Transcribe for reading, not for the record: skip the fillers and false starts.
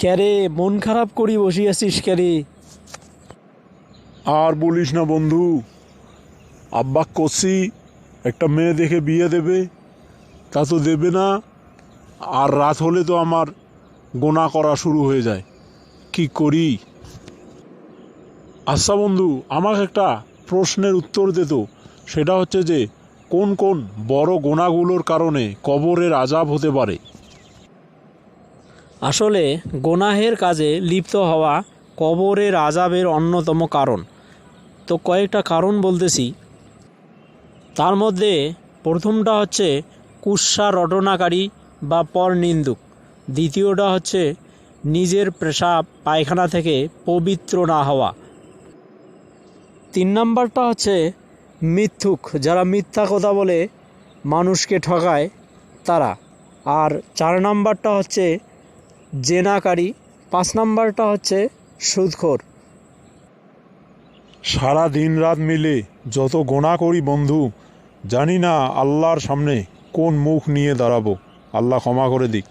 ক্যারে মন খারাপ করি বসিয়াছিস ক্যারে? আর বলিস না বন্ধু, আব্বা করছি একটা মেয়ে দেখে বিয়ে দেবে, তা তো দেবে না। আর রাত হলে তো আমার গোনা করা শুরু হয়ে যায়, কি করি? আচ্ছা বন্ধু, আমাকে একটা প্রশ্নের উত্তর দে তো। সেটা হচ্ছে যে কোন কোন বড় গোনাগুলোর কারণে কবরের আযাব হতে পারে? আসলে গোনাহের কাজে লিপ্ত হওয়া কবরের আযাবের অন্যতম কারণ। তো কয়েকটা কারণ বলতেছি। তার মধ্যে প্রথমটা হচ্ছে কুৎসা রটনাকারী বা পরনিন্দুক। দ্বিতীয়টা হচ্ছে নিজের পেশাব পায়খানা থেকে পবিত্র না হওয়া। 3 নাম্বারটা হচ্ছে মিথ্যুক, যারা মিথ্যা কথা বলে মানুষকে ঠকায় তারা। আর 4 নাম্বারটা হচ্ছে জেনাকারী। 5 নাম্বারটা হচ্ছে সুদখোর। সারা দিন রাত মিলে যত গোনা করি বন্ধু, জানি না আল্লাহর সামনে কোন মুখ নিয়ে দাঁড়াবো। আল্লাহ ক্ষমা করে দিক।